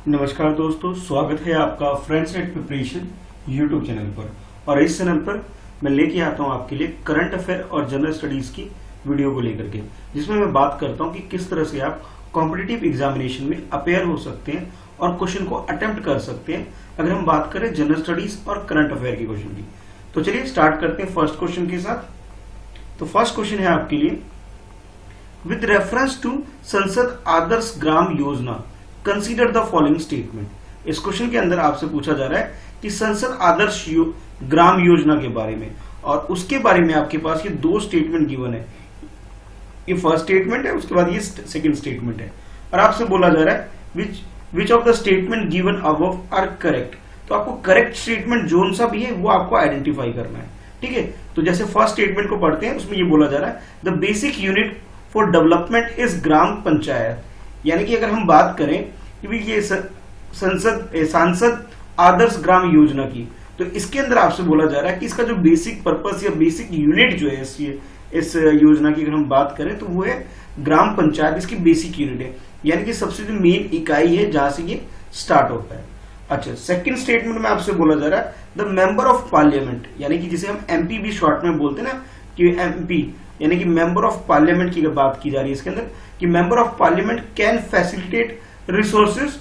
नमस्कार दोस्तों, स्वागत है आपका friends net preparation YouTube channel पर। और इस चैनल पर मैं लेके आता हूं आपके लिए करंट अफेयर और जनरल स्टडीज की वीडियो को लेकर के, जिसमें मैं बात करता हूं कि किस तरह से आप कॉम्पिटिटिव एग्जामिनेशन में अपेयर हो सकते हैं और क्वेश्चन को अटेम्प्ट कर सकते हैं अगर हम बात करें जनरल स्टडीज और करंट अफेयर के क्वेश्चन की। तो चलिए स्टार्ट करते हैं फर्स्ट क्वेश्चन के साथ। तो फर्स्ट क्वेश्चन है आपके लिए, विद रेफरेंस टू संसद Adarsh Gram Yojana consider the following statement. इस क्वेश्चन के अंदर आपसे पूछा जा रहा है कि संसद आदर्श ग्राम योजना के बारे में, और उसके बारे में आपके पास ये दो स्टेटमेंट गिवन है। ये फर्स्ट स्टेटमेंट है, उसके बाद ये सेकंड स्टेटमेंट है, और आपसे बोला जा रहा है which of the statement given above are correct. तो आपको करेक्ट स्टेटमेंट जोन सा भी है वो आपको आइडेंटिफाई करना है। ठीक है, तो जैसे फर्स्ट स्टेटमेंट को पढ़ते हैं, उसमें ये बोला जा रहा है the basic unit for development is gram panchayat. यानी कि अगर हम बात करें कि ये सांसद आदर्श ग्राम योजना की, तो इसके अंदर आपसे बोला जा रहा है कि इसका जो बेसिक पर्पस या बेसिक यूनिट जो है इस योजना की अगर हम बात करें तो वो है ग्राम पंचायत। इसकी बेसिक यूनिट है, यानी कि सबसे जो मेन इकाई है जहां से ये स्टार्ट होता है। अच्छा, सेकंड स्टेटमेंट में आपसे बोला जा रहा है द मेंबर ऑफ पार्लियामेंट, यानी कि जिसे हम एमपी भी शॉर्ट में बोलते हैं ना, कि एमपी यानी कि मेंबर ऑफ पार्लियामेंट की बात की जा रही है इसके अंदर, कि member of parliament can facilitate resources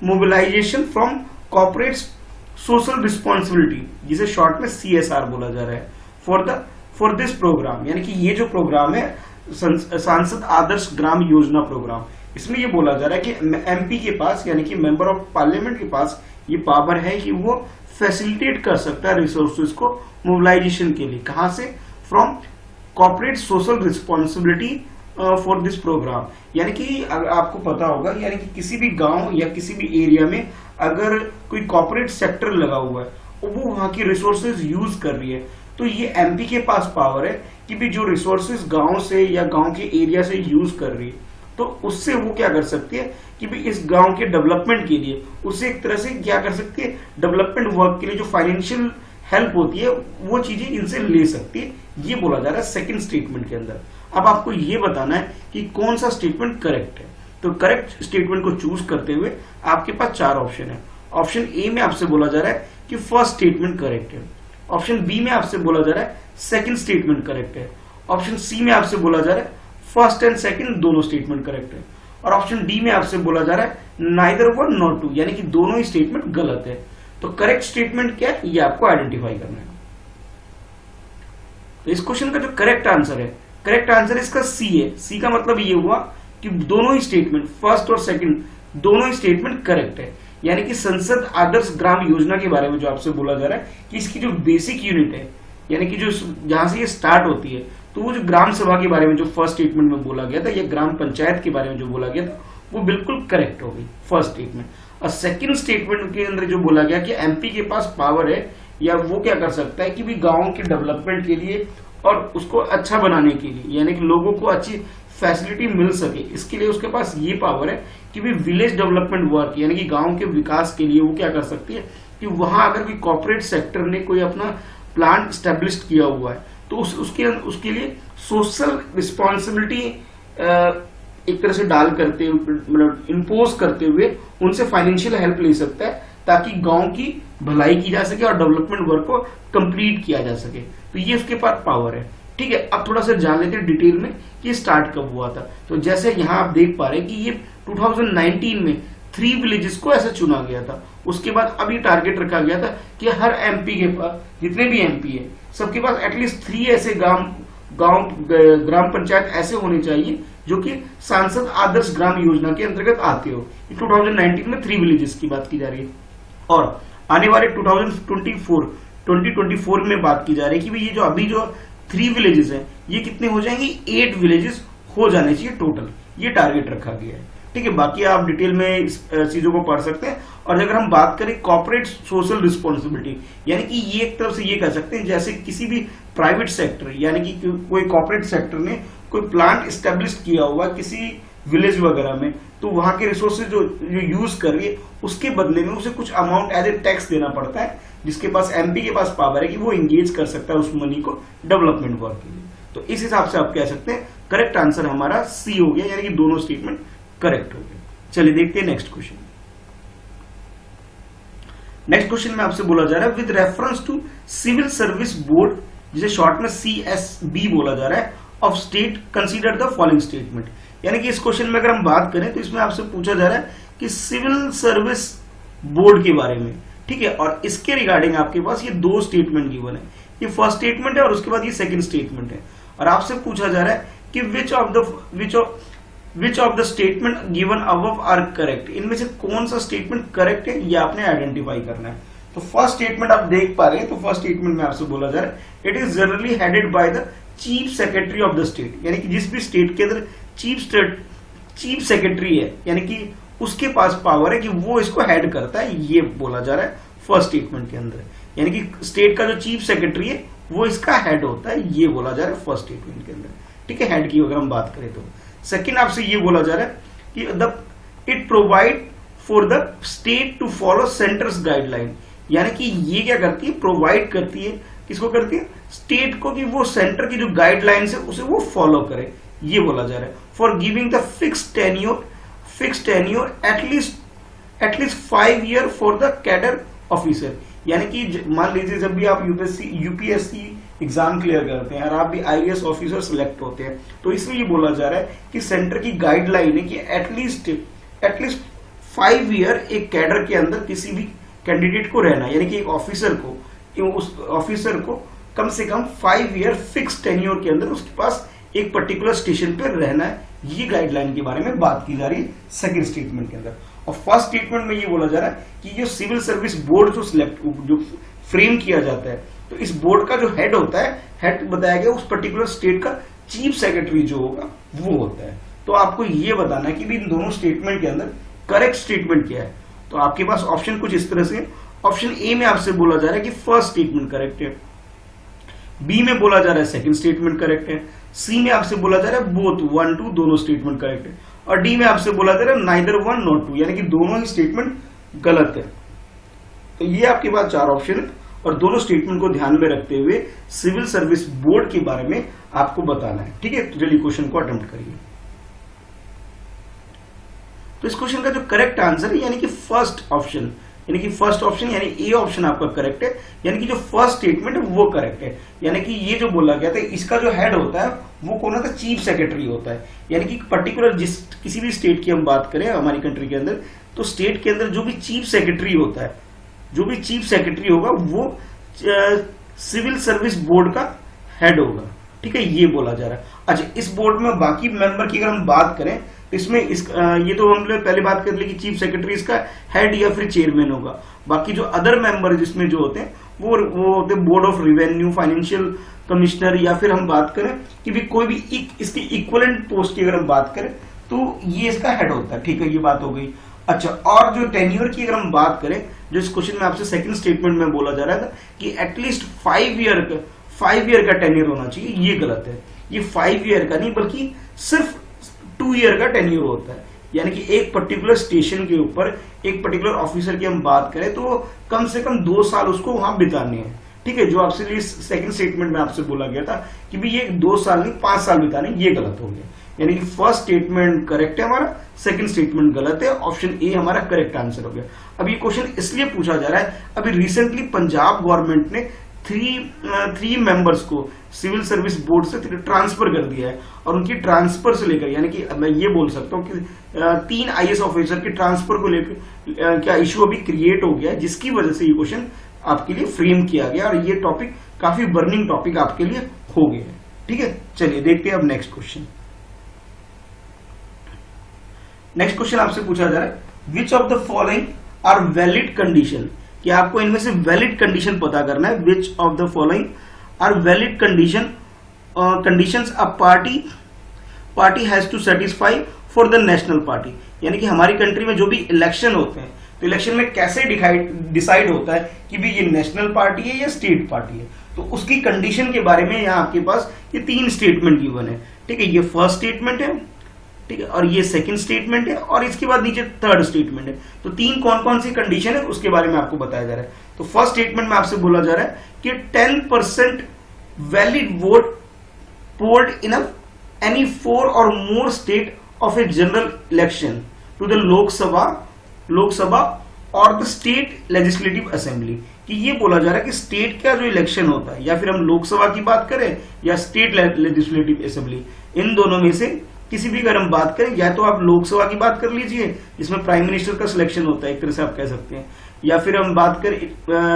mobilisation from corporate social responsibility, जिसे शॉर्ट में सीएसआर बोला जा रहा है, फॉर दिस प्रोग्राम। यानी कि ये जो प्रोग्राम है सांसद आदर्श ग्राम योजना प्रोग्राम, इसमें ये बोला जा रहा है कि एमपी के पास यानी कि मेंबर ऑफ पार्लियामेंट के पास ये पावर है कि वो फैसिलिटेट कर सकता है रिसोर्सेज को मोबिलाइजेशन के लिए। कहां से? From corporate social responsibility for this programme. यानी कि आपको पता होगा, यानी कि किसी भी गांव या किसी भी एरिया में अगर कोई कॉर्पोरेट सेक्टर लगा हुआ है और वो वहां की रिसोर्सेज यूज कर रही है, तो ये एमपी के पास पावर है कि भी जो रिसोर्सेज गांव से या गांव के एरिया से यूज कर रही है, तो उससे वो क्या कर सकती है कि भी इस गांव के डेवलपमेंट के लिए उससे एक तरह से क्या कर सकती है, डेवलपमेंट वर्क के लिए जो फाइनेंशियल हेल्प होती है वो चीजें इनसे ले सकती है। ये बोला जा रहा है सेकंड स्टेटमेंट के अंदर। अब आपको ये बताना है कि कौन सा स्टेटमेंट करेक्ट है। तो करेक्ट स्टेटमेंट को चूज करते हुए आपके पास चार ऑप्शन है। ऑप्शन ए में आपसे बोला जा रहा है कि फर्स्ट स्टेटमेंट करेक्ट है। ऑप्शन बी में आपसे बोला जा रहा है सेकंड स्टेटमेंट करेक्ट है। ऑप्शन सी में आपसे बोला जा रहा है फर्स्ट एंड सेकंड दोनों स्टेटमेंट करेक्ट है। और ऑप्शन डी में आपसे बोला जा रहा है नाइदर वन नॉट टू, यानी कि दोनों ही स्टेटमेंट गलत है। तो करेक्ट स्टेटमेंट क्या है ये आपको आइडेंटिफाई करना है। तो इस क्वेश्चन का जो करेक्ट आंसर है, करेक्ट आंसर इसका सी है। सी का मतलब ये हुआ कि दोनों ही स्टेटमेंट, फर्स्ट और सेकंड दोनों ही स्टेटमेंट करेक्ट है। यानी कि संसद आदर्श ग्राम योजना के बारे में जो आपसे बोला जा रहा है कि इसकी जो बेसिक यूनिट है, यानी कि जो जहां से ये स्टार्ट होती है, तो वो जो ग्राम सभा के बारे में जो फर्स्ट स्टेटमेंट में बोला गया था या ग्राम पंचायत के बारे में जो बोला गया था, वो बिल्कुल करेक्ट हो गई फर्स्ट स्टेटमेंट। और सेकंड स्टेटमेंट के अंदर जो बोला गया कि एमपी के पास पावर है या वो क्या कर सकता है कि भी गांव के डेवलपमेंट के लिए और उसको अच्छा बनाने के लिए, यानी कि लोगों को अच्छी फैसिलिटी मिल सके, इसके लिए उसके पास ये पावर है कि भी विलेज डेवलपमेंट वर्क, यानी कि गांव के विकास के लिए वो क्या कर सकती है कि वहां अगर कोई कॉर्पोरेट सेक्टर ने कोई अपना प्लांट स्टैब्लिश किया हुआ है, तो उसके लिए सोशल रिस्पॉन्सिबिलिटी एक तरह से डाल करते मतलब इम्पोज करते हुए उनसे फाइनेंशियल हेल्प ले सकता है, ताकि गांव की भलाई की जा सके और डेवलपमेंट वर्क को कंप्लीट किया जा सके। तो ये उसके पास पावर है। ठीक है, अब थोड़ा सा जान लेते हैं डिटेल में कि स्टार्ट कब हुआ था। तो जैसे यहाँ आप देख पा रहे हैं कि ये 2019 में 3 विलेजेस को ऐसे चुना गया था। उसके बाद अब ये टारगेट रखा गया था कि हर एमपी के पास, जितने भी एमपी है, सबके पास एटलीस्ट 3 ऐसे ग्राम पंचायत ऐसे होने चाहिए जो कि सांसद आदर्श ग्राम योजना के अंतर्गत आते हो। 2019 में 3 विलेजेस की बात की जा रही है, और आने वाले 2024 में बात की जा रही है कि ये जो अभी जो 3 विलेजेस हैं ये कितने हो जाएंगे, 8 विलेजेस हो जाने चाहिए टोटल। ये टारगेट रखा गया है। ठीक है, बाकी आप डिटेल में इस चीजों को पढ़ सकते हैं। और अगर हम बात करें कॉर्पोरेट सोशल रिस्पॉन्सिबिलिटी, यानी कि ये एक तरफ से ये कह सकते हैं जैसे किसी भी प्राइवेट सेक्टर, यानी कि कोई कॉर्पोरेट सेक्टर ने कोई प्लांट स्टेब्लिश किया हुआ किसी विलेज वगैरह में, तो वहां के रिसोर्सेज जो यूज कर रही है उसके बदले में उसे कुछ अमाउंट एज ए टैक्स देना पड़ता है, जिसके पास एमपी के पास पावर है कि वो एंगेज कर सकता है उस मनी को डेवलपमेंट वर्क के लिए। तो इस हिसाब से आप कह सकते हैं करेक्ट आंसर हमारा सी हो गया, यानी कि दोनों स्टेटमेंट करेक्ट हो गए। चलिए देखते हैं नेक्स्ट क्वेश्चन। नेक्स्ट क्वेश्चन में आपसे बोला जा रहा है with reference to civil service board, जिसे शॉर्ट में CSB बोला जा रहा है, of state consider the following statement. यानी कि इस क्वेश्चन में अगर हम बात करें तो इसमें आपसे पूछा जा रहा है कि सिविल सर्विस बोर्ड के बारे में, ठीक है, और इसके रिगार्डिंग आपके पास ये दो स्टेटमेंट गिवन है, ये फर्स्ट स्टेटमेंट है और उसके बाद ये सेकंड स्टेटमेंट है, और आपसे पूछा जा रहा है कि which of the statement given above are correct, इनमें से कौन सा स्टेटमेंट करेक्ट है ये आपने आइडेंटिफाई करना है। तो फर्स्ट स्टेटमेंट आप देख पा रहे हैं, तो फर्स्ट स्टेटमेंट में आपसे बोला जा रहा है it is generally headed by the chief secretary of the state, यानी कि जिस भी स्टेट के अंदर चीफ सेक्रेटरी है, यानी कि उसके पास पावर है कि वो इसको हेड करता है, ये बोला जा रहा है फर्स्ट स्टेटमेंट के अंदर। यानी कि स्टेट का जो चीफ सेक्रेटरी है वो इसका हेड होता है, ये बोला जा रहा है फर्स्ट स्टेटमेंट के अंदर, ठीक है, हेड की अगर हम बात करें तो। सेकेंड आपसे ये बोला जा रहा है कि it provide for the state to follow centre's guideline, यानी कि ये क्या करती है, प्रोवाइड करती है, किसको करती है, स्टेट को, कि वो सेंटर की जो गाइडलाइंस है उसे वो फॉलो करे, ये बोला जा रहा है। For giving the fix tenure at least 5 year for the cadre officer, यानी कि मान लीजिए जब भी आप यूपीएससी एग्जाम क्लियर करते हैं और आप भी IAS ऑफिसर सिलेक्ट होते हैं, तो इसलिए ये बोला जा रहा है कि सेंटर की गाइडलाइन है कि एटलीस्ट 5 ईयर एक कैडर के अंदर किसी भी कैंडिडेट को रहना, यानी कि एक ऑफिसर को, उस ऑफिसर को कम से कम 5 ईयर फिक्स टेन्योर के अंदर उसके पास एक पर्टिकुलर स्टेशन पर रहना है, ये गाइडलाइन के बारे में बात की जा रही है सेकंड स्टेटमेंट के अंदर। और फर्स्ट स्टेटमेंट में ये बोला जा रहा है कि जो सिविल सर्विस बोर्ड जो फ्रेम किया जाता है, तो इस बोर्ड का जो हेड होता है, हेड बताया गया उस पर्टिकुलर स्टेट का चीफ सेक्रेटरी जो होगा वो होता है। तो आपको ये बताना है कि भी इन दोनों स्टेटमेंट के अंदर करेक्ट स्टेटमेंट क्या है। तो आपके पास ऑप्शन कुछ इस तरह से, ऑप्शन ए में आपसे बोला जा रहा है कि फर्स्ट स्टेटमेंट करेक्ट है, बी में बोला जा रहा है सेकंड स्टेटमेंट करेक्ट है, सी में आपसे बोला जा रहा है बोथ 1 2 दोनों स्टेटमेंट करेक्ट है, और डी में आपसे बोला जा रहा है नाइदर 1 नॉट 2, यानी कि दोनों ही स्टेटमेंट गलत है। तो ये आपके पास 4 ऑप्शन है, और दोनों स्टेटमेंट को ध्यान में रखते हुए सिविल सर्विस बोर्ड के बारे में आपको बताना है, ठीक है। तो चलिए क्वेश्चन को अटेम्प्ट करिए। तो इस क्वेश्चन का जो करेक्ट आंसर है यानी कि फर्स्ट ऑप्शन, यानी ए ऑप्शन आपका करेक्ट है, यानी कि जो फर्स्ट स्टेटमेंट है वो करेक्ट है। यानी कि ये जो बोला गया था, इसका जो हेड होता है वो कौन होता है, चीफ सेक्रेटरी होता है। यानी कि पर्टिकुलर किसी भी स्टेट की हम बात करें हमारी कंट्री के अंदर, तो स्टेट के अंदर जो भी चीफ सेक्रेटरी होता है, जो भी चीफ सेक्रेटरी होगा वो सिविल सर्विस बोर्ड का हेड होगा, ठीक है, ये बोला जा रहा है। अच्छा, इस बोर्ड में बाकी मेंबर की अगर हम बात करें तो इसमें ये तो हमने पहले बात कर ली कि चीफ सेक्रेटरी इसका हेड या फिर चेयरमैन होगा। बाकी जो अदर मेंबर जिसमें जो होते हैं वो होते हैं board of revenue, financial commissioner, या फिर हम बात करें कि भी कोई भी इसके इक्वलेंट पोस्ट की अगर हम बात करें तो ये इसका हेड होता है, ठीक है, ये बात हो गई। अच्छा, और जो टेन्योर की अगर हम बात करें, जो इस क्वेश्चन में आपसे सेकंड स्टेटमेंट में बोला जा रहा था कि एटलीस्ट 5 ईयर का टेन्योर होना चाहिए, ये गलत है। ये 5 ईयर का नहीं बल्कि सिर्फ 2 ईयर का टेन्योर होता है। यानी कि एक पर्टिकुलर स्टेशन के ऊपर एक पर्टिकुलर ऑफिसर की हम बात करें तो कम से कम 2 साल उसको वहां बिताने हैं, ठीक है। जो आपसे सेकंड स्टेटमेंट में आपसे बोला गया था कि भी ये 2 साल नहीं 5 साल बिताने, ये गलत हो गया। यानी कि फर्स्ट स्टेटमेंट करेक्ट है हमारा, सेकंड स्टेटमेंट गलत है, ऑप्शन ए हमारा करेक्ट आंसर हो गया। अब ये क्वेश्चन इसलिए पूछा जा रहा है, अभी रिसेंटली पंजाब गवर्नमेंट ने 3 मेंबर्स को सिविल सर्विस बोर्ड से ट्रांसफर कर दिया है, और उनकी ट्रांसफर से लेकर, यानी कि मैं ये बोल सकता हूँ कि 3 IAS ऑफिसर के ट्रांसफर को लेकर क्या इश्यू अभी क्रिएट हो गया है, जिसकी वजह से ये क्वेश्चन आपके लिए फ्रेम किया गया, और ये टॉपिक काफी बर्निंग टॉपिक आपके लिए हो गया है, ठीक है। चलिए देखते हैं अब नेक्स्ट क्वेश्चन। नेक्स्ट क्वेश्चन आपसे पूछा जा रहा है which of the following are valid condition, कि आपको इनमें से वैलिड कंडीशन पता करना है। Which of the following are valid conditions a party has to satisfy for the national party, यानी कि हमारी कंट्री में जो भी इलेक्शन होते हैं तो इलेक्शन में कैसे डिसाइड होता है कि भी ये नेशनल पार्टी है या स्टेट पार्टी है, तो उसकी कंडीशन के बारे में यहाँ आपके पास ये 3 स्टेटमेंट गिवन है, ठीक है। ये फर्स्ट स्टेटमेंट है, ठीक है, और ये सेकंड स्टेटमेंट है, और इसके बाद नीचे थर्ड स्टेटमेंट है। तो 3 कौन कौन सी कंडीशन है उसके बारे में आपको बताया जा रहा है। तो फर्स्ट स्टेटमेंट में आपसे बोला जा रहा है कि 10% valid vote polled in any 4 or more state of a general election to the Lok Sabha और द स्टेट लेजिस्लेटिव असेंबली, कि ये बोला जा रहा है कि स्टेट का जो इलेक्शन होता है, या फिर हम लोकसभा की बात करें या स्टेट लेजिस्लेटिव असेंबली, इन दोनों में से किसी भी अगर हम बात करें, या तो आप लोकसभा की बात कर लीजिए जिसमें प्राइम मिनिस्टर का सिलेक्शन होता है, एक तरह से आप कह सकते हैं, या फिर हम बात करें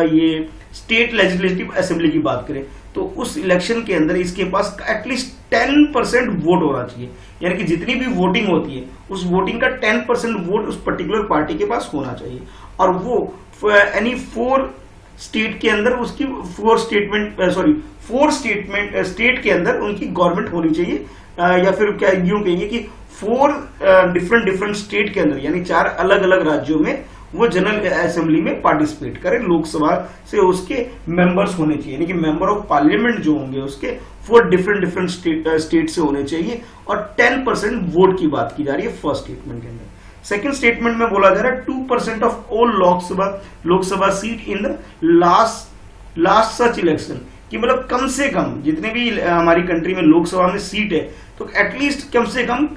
ये स्टेट लेजिस्लेटिव असेंबली की बात करें, तो उस इलेक्शन के अंदर इसके पास एटलीस्ट 10% वोट होना चाहिए, यानी कि जितनी भी वोटिंग होती है उस वोटिंग का 10% वोट उस पर्टिकुलर पार्टी के पास होना चाहिए, और वो एनी 4 स्टेट के अंदर उसकी 4 स्टेट के अंदर उनकी गवर्नमेंट होनी चाहिए, या फिर क्या यूं कहेंगे कि 4 डिफरेंट स्टेट के अंदर, यानी 4 अलग अलग राज्यों में वो जनरल असेंबली में पार्टिसिपेट करें। लोकसभा से उसके मेंबर्स होने चाहिए, यानी कि मेंबर ऑफ पार्लियामेंट जो होंगे उसके 4 डिफरेंट स्टेट से होने चाहिए, और 10% वोट की बात की जा रही है फर्स्ट स्टेटमेंट के अंदर। सेकंड स्टेटमेंट में बोला जा रहा है 2% of all Lok Sabha seat in the last such election, कि मतलब कम से कम जितने भी हमारी कंट्री में लोकसभा में सीट है, तो एटलीस्ट कम से कम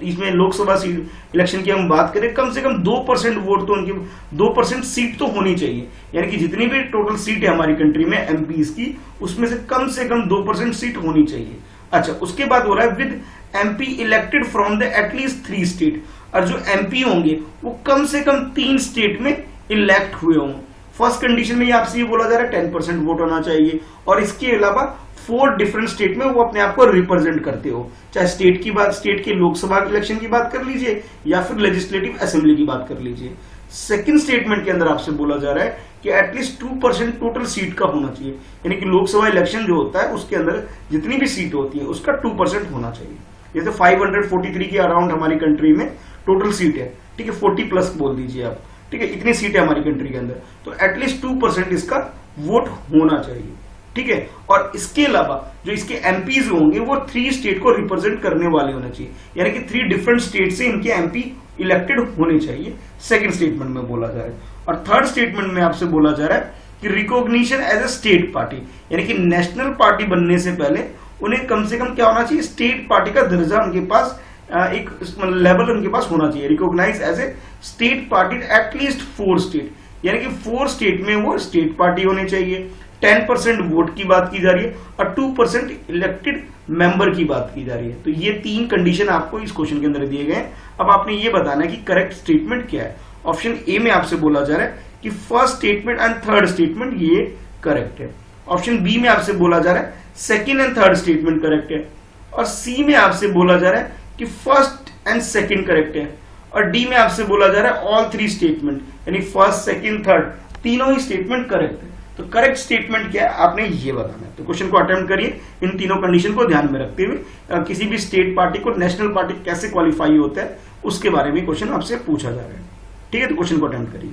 इसमें लोकसभा सीट इलेक्शन की हम बात करें, कम से कम 2% वोट तो उनकी 2% सीट तो होनी चाहिए, यानी कि जितनी भी टोटल सीट है हमारी कंट्री में एमपीज की, उसमें से कम 2% सीट होनी चाहिए। अच्छा, उसके बाद हो रहा है with MP elected from the at least 3 state, और जो एमपी होंगे वो कम से कम 3 स्टेट में इलेक्ट हुए हों। फर्स्ट कंडीशन में आपसे ये बोला जा रहा है 10% वोट होना चाहिए, और इसके अलावा 4 डिफरेंट स्टेट में वो अपने आप को रिप्रेजेंट करते हो, चाहे स्टेट के लोकसभा इलेक्शन की बात कर लीजिए या फिर लेजिस्लेटिव असेंबली की बात कर लीजिए। सेकंड स्टेटमेंट के अंदर आपसे बोला जा रहा है कि एटलीस्ट 2% टोटल सीट का होना चाहिए, यानी कि लोकसभा इलेक्शन जो होता है उसके अंदर जितनी भी सीट होती है उसका 2% होना चाहिए। जैसे 543 के अराउंड हमारी कंट्री में टोटल सीट है, ठीक है, 40+ बोल दीजिए आप, ठीक है, इतनी सीट है हमारी कंट्री के अंदर, तो एटलीस्ट 2% इसका वोट होना चाहिए, ठीक है। और इसके अलावा जो इसके एमपीज होंगे वो 3 स्टेट को रिप्रेजेंट करने वाले होने चाहिए, यानी कि 3 डिफरेंट स्टेट से इनके एमपी इलेक्टेड होने चाहिए, सेकंड स्टेटमेंट में बोला जा रहा है। और थर्ड स्टेटमेंट में आपसे बोला जा रहा है कि recognition as a state party, यानी कि नेशनल पार्टी बनने से पहले उन्हें कम से कम क्या होना चाहिए, स्टेट पार्टी का दर्जा उनके पास एक लेवल उनके पास होना चाहिए, recognise as a state party at least 4 state, यानी कि 4 स्टेट में वो स्टेट पार्टी होनी चाहिए, 10% वोट की बात की जा रही है, और 2% इलेक्टेड मेंबर की बात की जा रही है। तो ये 3 कंडीशन आपको इस क्वेश्चन के अंदर दिए गए हैं। अब आपने ये बताना है कि करेक्ट स्टेटमेंट क्या है। ऑप्शन ए में आपसे बोला जा रहा है कि first statement and third statement ये करेक्ट है। ऑप्शन बी में आपसे बोला जा रहा है second and third statement correct है, और सी में आपसे बोला जा रहा है कि फर्स्ट एंड सेकेंड करेक्ट है, और डी में आपसे बोला जा रहा है ऑल 3 स्टेटमेंट, यानी फर्स्ट सेकेंड थर्ड तीनों ही स्टेटमेंट करेक्ट है। तो करेक्ट स्टेटमेंट क्या है आपने ये बताना है। तो क्वेश्चन को अटेम्प्ट करिए इन तीनों कंडीशन को ध्यान में रखते हुए। किसी भी स्टेट पार्टी को नेशनल पार्टी कैसे क्वालिफाई होता है उसके बारे में क्वेश्चन आपसे पूछा जा रहा है, ठीक है। तो क्वेश्चन को अटेम्प्ट करिए।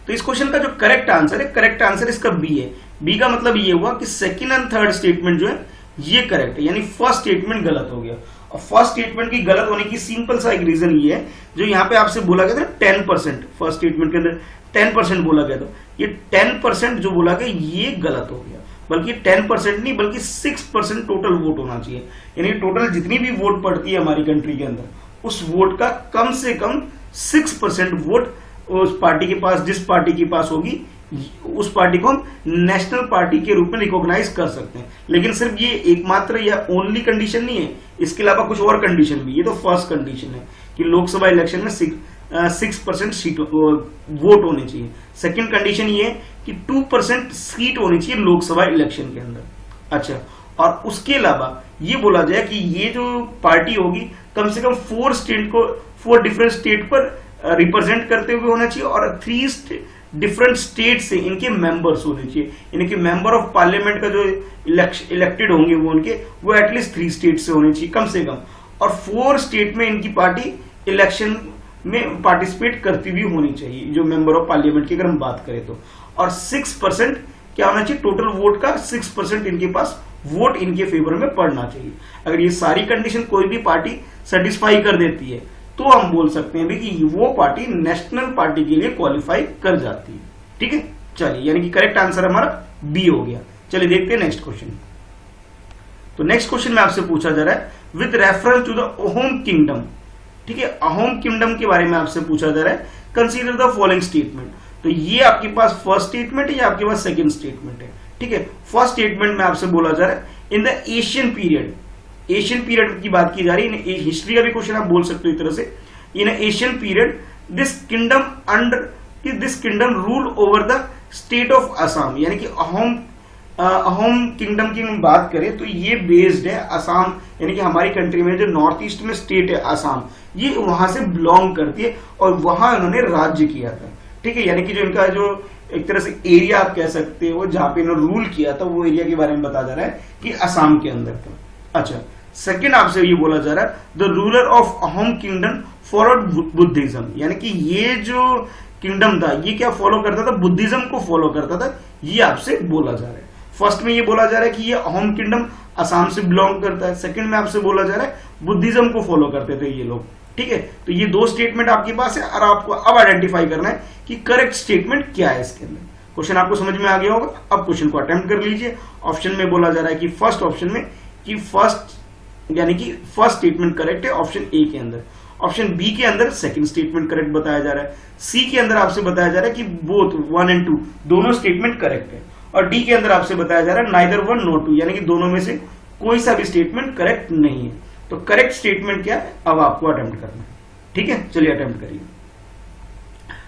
तो इस क्वेश्चन का जो करेक्ट आंसर इसका बी है। बी का मतलब ये हुआ कि सेकेंड एंड थर्ड स्टेटमेंट जो है ये करेक्ट है, यानी फर्स्ट स्टेटमेंट गलत हो गया। और फर्स्ट स्टेटमेंट की गलत होने की सिंपल सा एक रीजन ये है, जो यहाँ पे आपसे बोला गया था 10%, फर्स्ट स्टेटमेंट के अंदर 10% बोला गया था, ये 10% जो बोला गया ये गलत हो गया, बल्कि 10% नहीं बल्कि 6% टोटल वोट होना चाहिए, यानी टोटल जितनी भी वोट पड़ती है हमारी कंट्री के अंदर उस वोट का कम से कम 6% वोट उस पार्टी के पास, जिस पार्टी के पास होगी उस पार्टी को हम नेशनल पार्टी के रूप में रिकॉग्नाइज कर सकते हैं। लेकिन सिर्फ ये एकमात्र या ओनली कंडीशन नहीं है, इसके अलावा कुछ और कंडीशन भी। ये तो फर्स्ट कंडीशन है कि लोकसभा इलेक्शन में 6% सीट वोट होने चाहिए। सेकंड कंडीशन ये है कि 2% सीट होनी चाहिए लोकसभा इलेक्शन के अंदर। अच्छा, और उसके अलावा ये बोला जाए कि ये जो पार्टी होगी कम से कम 4 डिफरेंट स्टेट पर रिप्रेजेंट करते हुए होना चाहिए, और 3 डिफरेंट स्टेट से इनके मेंबर्स होने चाहिए, यानी कि मेंबर ऑफ पार्लियामेंट का जो इलेक्टेड होंगे वो एटलीस्ट 3 स्टेट से होने चाहिए कम से कम, और 4 स्टेट में इनकी पार्टी इलेक्शन में पार्टिसिपेट करती हुई होनी चाहिए, जो मेंबर ऑफ पार्लियामेंट की अगर हम बात करें तो। और 6% क्या होना चाहिए, टोटल वोट का 6% इनके पास वोट इनके फेवर में पड़ना चाहिए। अगर ये सारी कंडीशन कोई भी पार्टी सेटिस्फाई कर देती है तो हम बोल सकते हैं कि वो पार्टी नेशनल पार्टी के लिए क्वालिफाई कर जाती है, ठीक है। चलिए, यानी कि करेक्ट आंसर हमारा बी हो गया। चलिए देखते हैं नेक्स्ट क्वेश्चन। तो नेक्स्ट क्वेश्चन में आपसे पूछा जा रहा है with reference to the Ahom kingdom, ठीक है। अहोम किंगडम के बारे में आपसे पूछा जा रहा है कंसीडर द फॉलोइंग स्टेटमेंट। तो ये आपके पास फर्स्ट स्टेटमेंट है, ये आपके पास सेकंड स्टेटमेंट है। ठीक है, फर्स्ट स्टेटमेंट में आपसे बोला जा रहा है in the Asian period, Asian period की बात की जा रही है, हिस्ट्री का भी क्वेश्चन आप बोल सकते हो इस तरह से, इन Asian period this kingdom rule over the state of Assam, यानी कि अहोम किंगडम की हम बात करें तो ये बेस्ड है असम, यानी कि हमारी कंट्री में जो नॉर्थ ईस्ट में स्टेट है असम, ये वहां से बिलोंग करती है और वहां इन्होंने राज्य किया था। ठीक है, यानी कि जो इनका जो एक तरह से एरिया आप कह सकते हो जहां पे इन्होंने रूल किया था, वो एरिया के बारे में बताया जा रहा है कि असम के अंदर था। अच्छा, सेकंड आपसे ये बोला जा रहा है the ruler of Ahom kingdom followed Buddhism, यानी कि ये जो किंगडम था ये क्या फॉलो करता था, बुद्धिज्म को फॉलो करता था, ये आपसे बोला जा रहा है। फर्स्ट में ये बोला जा रहा है कि ये अहोम किंगडम असम से बिलोंग करता है, सेकंड में आपसे बोला जा रहा है बुद्धिज्म को फॉलो करते थे ये लोग। ठीक है, तो ये दो स्टेटमेंट आपके पास है और आपको अब आइडेंटिफाई करना है कि करेक्ट स्टेटमेंट क्या है इसके अंदर। क्वेश्चन आपको समझ में आ गया होगा, अब क्वेश्चन को अटेम्प्ट कर लीजिए। ऑप्शन में बोला जा रहा है कि फर्स्ट ऑप्शन में कि फर्स्ट यानी कि फर्स्ट स्टेटमेंट करेक्ट है ऑप्शन ए के अंदर, ऑप्शन बी के अंदर सेकंड स्टेटमेंट करेक्ट बताया जा रहा है, सी के अंदर आपसे बताया जा रहा है कि बोथ 1 और 2 दोनों स्टेटमेंट करेक्ट है, और डी के अंदर आपसे बताया जा रहा है नाइदर 1 नॉर 2, यानी कि दोनों में से कोई सा भी स्टेटमेंट करेक्ट नहीं है। तो करेक्ट स्टेटमेंट क्या है अब आपको अटेम्प्ट करना है। ठीक है, चलिए अटेम्प्ट करिए।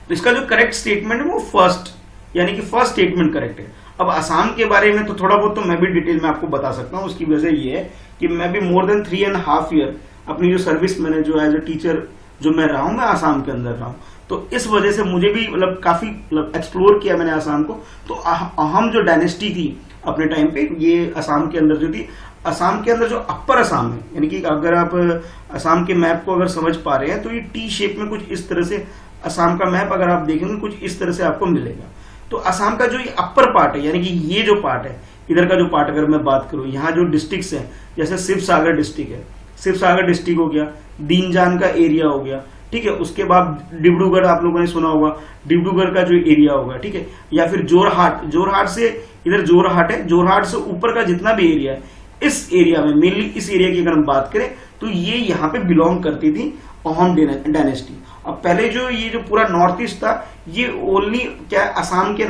तो इसका जो करेक्ट स्टेटमेंट है वो फर्स्ट, यानी कि फर्स्ट स्टेटमेंट करेक्ट है। अब आसाम के बारे में तो थोड़ा बहुत तो मैं भी डिटेल में आपको बता सकता हूँ। उसकी वजह ये है कि मैं भी मोर देन 3.5 ईयर अपनी जो सर्विस मैंने जो एज ए टीचर जो मैं रहा हूँ, मैं आसाम के अंदर रहा हूँ, तो इस वजह से मुझे भी मतलब काफी एक्सप्लोर किया मैंने आसाम को। तो अहम जो डायनेस्टी थी अपने टाइम पे, ये आसाम के अंदर जो थी, आसाम के अंदर जो अपर आसाम है, यानी कि अगर आप आसाम के मैप को अगर समझ पा रहे हैं तो ये टी शेप में कुछ इस तरह से आसाम का मैप अगर आप देखेंगे कुछ इस तरह से आपको मिलेगा। तो आसाम का जो ये अपर पार्ट है, यानी कि ये जो पार्ट है, इधर का जो पार्ट अगर मैं बात करूं, यहाँ जो डिस्ट्रिक्ट्स हैं, जैसे शिवसागर डिस्ट्रिक्ट है, शिवसागर डिस्ट्रिक्ट हो गया, दीनजान का एरिया हो गया, ठीक है, उसके बाद डिब्रूगढ़ आप लोगों ने सुना होगा, डिब्रूगढ़ का जो एरिया होगा, ठीक है, या फिर जोरहाट, जोरहाट से इधर जोरहाट है, जोरहाट से ऊपर का जितना भी एरिया है, इस एरिया में मेनली इस एरिया की अगर हम बात करें तो ये यहाँ पे बिलोंग करती थी अहोम डायनेस्टी। अब पहले जो ये जो पूरा नॉर्थ ईस्ट था ये ओनली क्या आसाम के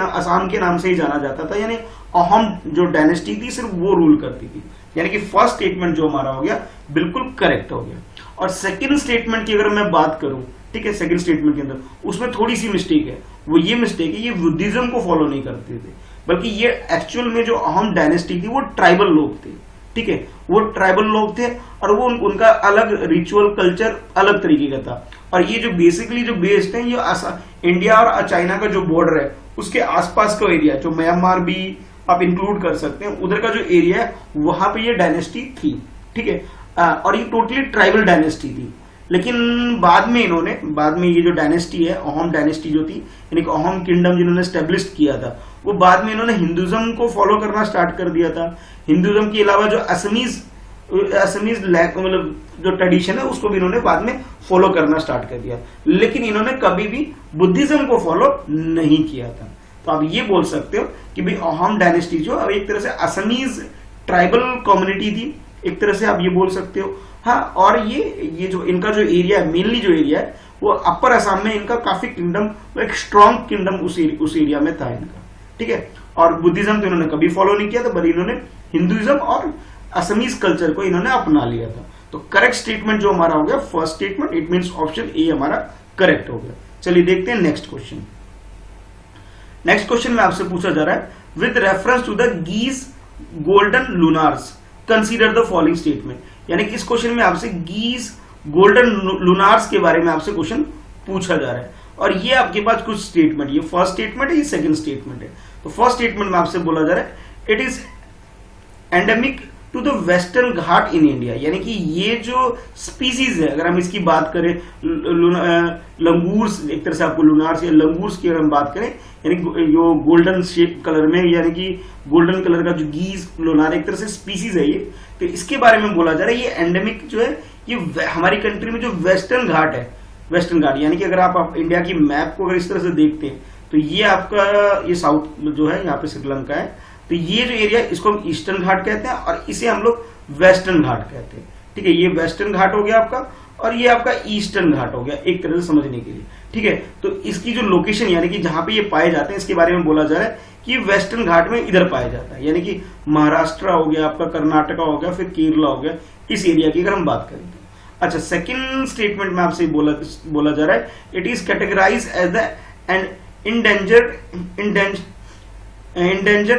नाम से ही जाना जाता था, यानी अहोम जो डायनेस्टी थी सिर्फ वो रूल करती थी। यानी कि फर्स्ट स्टेटमेंट जो हमारा हो गया बिल्कुल करेक्ट हो गया। और सेकंड स्टेटमेंट की अगर मैं बात करूं, ठीक है, सेकंड स्टेटमेंट के अंदर उसमें थोड़ी सी मिस्टेक है। वो ये मिस्टेक है, ये बुद्धिज्म को फॉलो नहीं करते थे, बल्कि ये एक्चुअल में जो अहोम डायनेस्टी थी वो ट्राइबल लोग थे, ठीक है, वो ट्राइबल लोग थे और वो उनका अलग रिचुअल कल्चर अलग तरीके का था। और ये जो बेसिकली जो बेस्ड है ये इंडिया और चाइना का जो बॉर्डर है उसके आसपास का एरिया, जो म्यांमार भी आप इंक्लूड कर सकते हैं, उधर का जो एरिया है वहां पे ये डायनेस्टी थी, ठीक है, और ये टोटली ट्राइबल डायनेस्टी थी। लेकिन बाद में ये जो डायनेस्टी है अहोम डायनेस्टी जो थी, यानी कि अहोम किंगडम जिन्होंने स्टैब्लिश किया था, वो बाद में इन्होंने हिंदुज्म को फॉलो करना स्टार्ट कर दिया था। हिंदुज्म के अलावा जो असमीज मतलब जो ट्रेडिशन है उसको भी इन्होंने बाद में फॉलो करना स्टार्ट कर दिया, लेकिन इन्होंने कभी भी बुद्धिज्म को फॉलो नहीं किया था। तो आप ये बोल सकते हो कि भाई अहोम डायनेस्टी जो अब एक तरह से असमीज ट्राइबल कम्युनिटी थी, एक तरह से आप ये बोल सकते हो। हाँ, और ये जो इनका जो एरिया है, मेनली जो एरिया है वो अपर असम में इनका काफी किंगडम, एक स्ट्रॉन्ग किंगडम उस एरिया में था इनका, ठीक है। और बुद्धिज्म तो इन्होंने कभी फॉलो नहीं किया था, बल्कि इन्होंने हिंदुइज्म और असमीज कल्चर को इन्होंने अपना लिया था। तो करेक्ट स्टेटमेंट जो हमारा हो गया first statement, it means option A हमारा करेक्ट हो गया। चलिए देखते हैं नेक्स्ट क्वेश्चन। नेक्स्ट क्वेश्चन में आपसे पूछा जा रहा है with reference to the gees golden lunars consider the following statement, यानी कि इस क्वेश्चन में आपसे गीज गोल्डन लूनार्स के बारे में आपसे क्वेश्चन पूछा जा रहा है। और ये आपके पास कुछ स्टेटमेंट, ये फर्स्ट स्टेटमेंट है, ये सेकंड स्टेटमेंट है। तो फर्स्ट स्टेटमेंट में आपसे बोला जा रहा है it is endemic to the western Ghat in India, यानी कि ये जो स्पीसीज है, अगर हम इसकी बात करें लंगूर्स, एक तरह से आपको लूनार्स या लंगूर्स की अगर हम बात करें, यानी कि जो गोल्डन शेप कलर में, यानी कि गोल्डन कलर का जो गीज लूनार एक तरह से स्पीसीज है ये, तो इसके बारे में बोला जा रहा है ये एंडेमिक जो है ये हमारी कंट्री में जो वेस्टर्न घाट है, वेस्टर्न घाट, यानी कि अगर आप इंडिया की मैप को अगर इस तरह से देखते हैं तो ये आपका ये साउथ जो है यहाँ पे श्रीलंका है, तो ये जो एरिया इसको हम ईस्टर्न घाट कहते हैं और इसे हम लोग वेस्टर्न घाट कहते हैं, ठीक है। ये वेस्टर्न घाट हो गया आपका। और ये आपका ईस्टर्न घाट हो गया, एक तरह से समझने के लिए। ठीक है, तो इसकी जो लोकेशन यानी कि जहां पे ये पाए जाते हैं इसके बारे में बोला जा रहा है कि वेस्टर्न घाट में इधर पाया जाता है, यानी कि महाराष्ट्र हो गया, आपका कर्नाटका हो गया, फिर केरला हो गया, इस एरिया की अगर हम बात करें तो। अच्छा, सेकंड स्टेटमेंट में आपसे बोला जा रहा है, it is categorise as the an endangered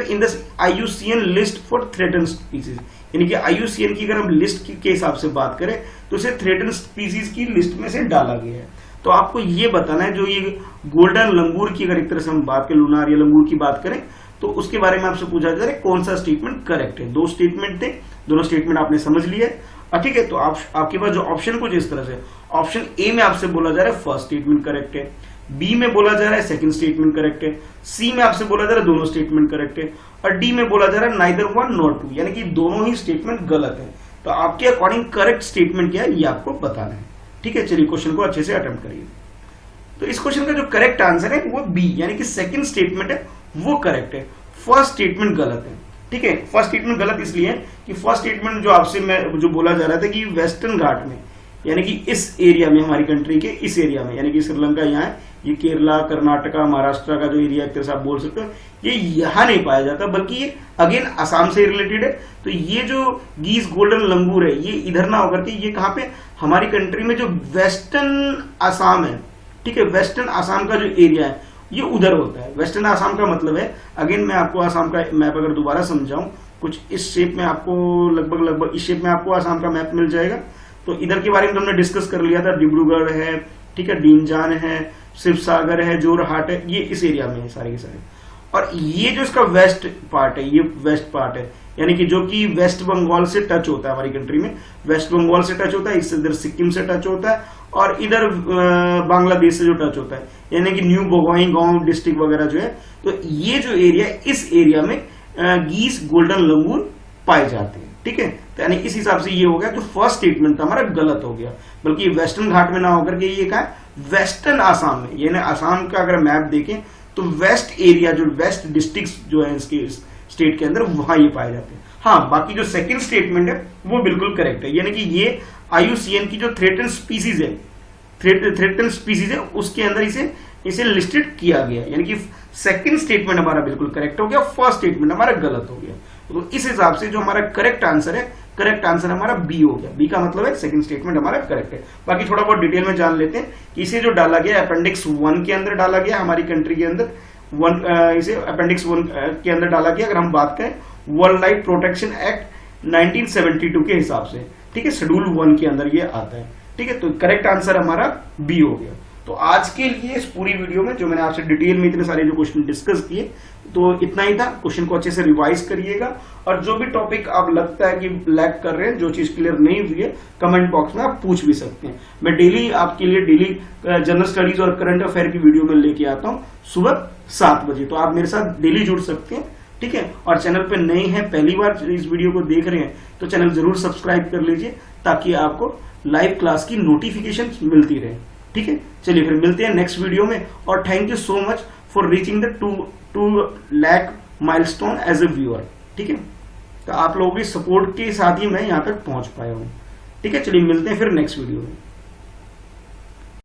in the IUCN list for threatened species, यानी कि IUCN की अगर हम लिस्ट के हिसाब से बात करें तो इसे थ्रेटन्ड स्पीसीज की लिस्ट में से डाला गया है। तो आपको ये बताना है, जो ये गोल्डन लंगूर की अगर एक तरह से हम बात करें, लूनार या लंगूर की बात करें, तो उसके बारे में आपसे पूछा जा रहा है कौन सा स्टेटमेंट करेक्ट है। दो स्टेटमेंट थे, दोनों स्टेटमेंट आपने समझ लिया है। ठीक है, तो आपके पास जो ऑप्शन कुछ इस तरह से, ऑप्शन ए में आपसे बोला जा रहा है फर्स्ट स्टेटमेंट करेक्ट है, बी में बोला जा रहा है सेकंड स्टेटमेंट करेक्ट है, सी में आपसे बोला जा रहा है दोनों स्टेटमेंट करेक्ट है, और डी में बोला जा रहा है नाइदर वन नॉट टू, यानी कि दोनों ही स्टेटमेंट गलत है। तो आपके अकॉर्डिंग करेक्ट स्टेटमेंट क्या है ये आपको बताना है। ठीक है, चलिए क्वेश्चन को अच्छे से अटेम्प्ट करिए। तो इस क्वेश्चन का जो करेक्ट आंसर है वो बी, यानी कि सेकंड स्टेटमेंट है वो करेक्ट है, फर्स्ट स्टेटमेंट गलत है। ठीक है, फर्स्ट स्टेटमेंट गलत इसलिए है कि फर्स्ट स्टेटमेंट जो आपसे जो बोला जा रहा था कि वेस्टर्न घाट में, यानी कि इस एरिया में, हमारी कंट्री के इस एरिया में, यानी कि श्रीलंका यहाँ है, ये केरला, कर्नाटका, महाराष्ट्र का जो एरिया एक तरह से आप बोल सकते हो, ये यहाँ नहीं पाया जाता, बल्कि ये अगेन असम से रिलेटेड है। तो ये जो गीज गोल्डन लंगूर है ये इधर ना होकर के ये कहाँ पे, हमारी कंट्री में जो वेस्टर्न असम है, ठीक है, वेस्टर्न असम का जो एरिया है ये उधर होता है। वेस्टर्न असम का मतलब है, अगेन मैं आपको असम का मैप अगर दोबारा समझाऊं, कुछ इस शेप में आपको लगभग इस शेप में आपको असम का मैप मिल जाएगा। तो इधर के बारे में हमने डिस्कस कर लिया था, डिब्रूगढ़ है, ठीक है, डीनजान है, शिवसागर है, जोरहाट है, ये इस एरिया में है सारे के सारे। और ये जो इसका वेस्ट पार्ट है, ये वेस्ट पार्ट है, यानी कि जो कि वेस्ट बंगाल से टच होता है, हमारी कंट्री में वेस्ट बंगाल से टच होता है, इससे इधर सिक्किम से टच होता है, और इधर बांग्लादेश से जो टच होता है, यानी कि न्यू बोगाईगांव डिस्ट्रिक्ट वगैरह जो है। तो ये जो एरिया, इस एरिया में गीस गोल्डन लंगूर पाए जाते हैं। ठीक है, तो यानी इस हिसाब से ये हो गया, जो फर्स्ट स्टेटमेंट था हमारा गलत हो गया, बल्कि वेस्टर्न घाट में ना होकर के ये कहा वेस्टर्न आसाम में, यानी आसाम का अगर मैप देखें तो वेस्ट एरिया, जो वेस्ट डिस्ट्रिक्ट जो है इसके स्टेट के अंदर, वहां ये पाए जाते हैं। हाँ, बाकी जो सेकंड स्टेटमेंट है वो बिल्कुल करेक्ट है, यानी कि ये IUCN की जो थ्रेटन्ड स्पीसीज है, थ्रेटन्ड स्पीसीज है, उसके अंदर इसे लिस्टेड किया गया, यानी कि सेकंड स्टेटमेंट हमारा बिल्कुल करेक्ट हो गया, फर्स्ट स्टेटमेंट हमारा गलत हो गया। तो इस हिसाब से जो हमारा करेक्ट आंसर है, करेक्ट आंसर हमारा बी हो गया। बी का मतलब है सेकंड स्टेटमेंट हमारा करेक्ट है। बाकी थोड़ा बहुत डिटेल में जान लेते हैं कि इसे जो डाला गया अपेंडिक्स 1 के अंदर डाला गया, हमारी कंट्री के अंदर इसे अपेंडिक्स 1 के अंदर डाला गया। अगर हम बात करें वर्ल्ड लाइफ प्रोटेक्शन एक्ट 1972 के हिसाब से, ठीक है, शेड्यूल 1 के अंदर ये आता है। ठीक है, तो करेक्ट आंसर हमारा बी हो गया। तो आज के लिए इस पूरी वीडियो में जो मैंने आपसे डिटेल में इतने सारे जो क्वेश्चन डिस्कस किए, तो इतना ही था। क्वेश्चन को अच्छे से रिवाइज करिएगा, और जो भी टॉपिक आप लगता है कि लैग कर रहे हैं, जो चीज क्लियर नहीं हुई है, कमेंट बॉक्स में आप पूछ भी सकते हैं। मैं डेली आपके लिए डेली जनरल स्टडीज और करंट अफेयर की वीडियो में लेके आता हूँ सुबह 7 बजे, तो आप मेरे साथ डेली जुड़ सकते हैं। ठीक है, और चैनल पे नए हैं, पहली बार इस वीडियो को देख रहे हैं, तो चैनल जरूर सब्सक्राइब कर लीजिए, ताकि आपको लाइव क्लास की नोटिफिकेशन मिलती रहे। ठीक है, चलिए फिर मिलते हैं नेक्स्ट वीडियो में, और thank you so much for reaching the 2 lakh milestone as a viewer. ठीक है, तो आप लोगों की सपोर्ट के साथ ही मैं यहाँ तक पहुंच पाया हूँ। ठीक है, चलिए मिलते हैं फिर नेक्स्ट वीडियो में।